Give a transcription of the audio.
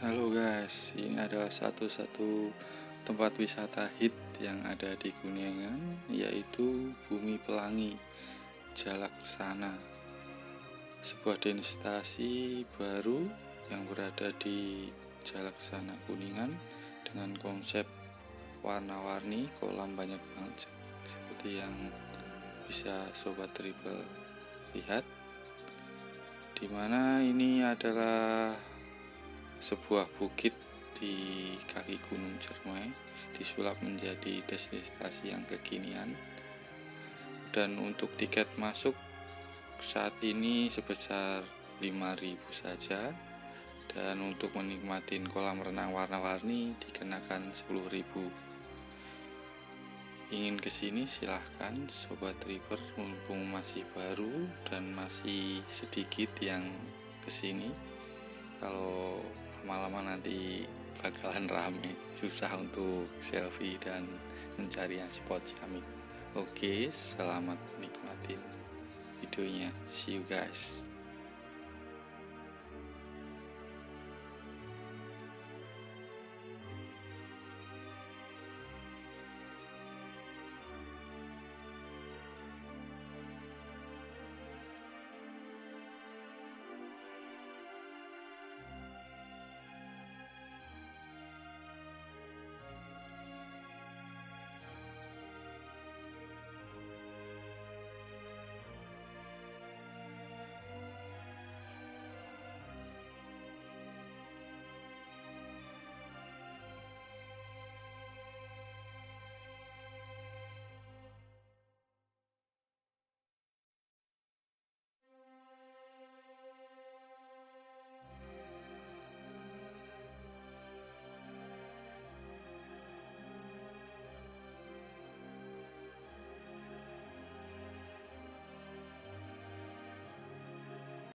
Halo guys, ini adalah satu-satu tempat wisata hit yang ada di Kuningan, yaitu Bumi Pelangi Jalaksana, sebuah destinasi baru yang berada di Jalaksana Kuningan dengan konsep warna-warni, kolam banyak banget seperti yang bisa sobat triple lihat, dimana ini adalah sebuah bukit di kaki Gunung Ciremai disulap menjadi destinasi yang kekinian. Dan untuk tiket masuk saat ini sebesar 5.000 saja, dan untuk menikmati kolam renang warna-warni dikenakan 10.000. Ingin kesini silahkan sobat river, mumpung masih baru dan masih sedikit yang kesini. Kalau lama-lama nanti bakalan rame, susah untuk selfie dan mencari yang spot kami. Oke, selamat nikmatin videonya. See you guys.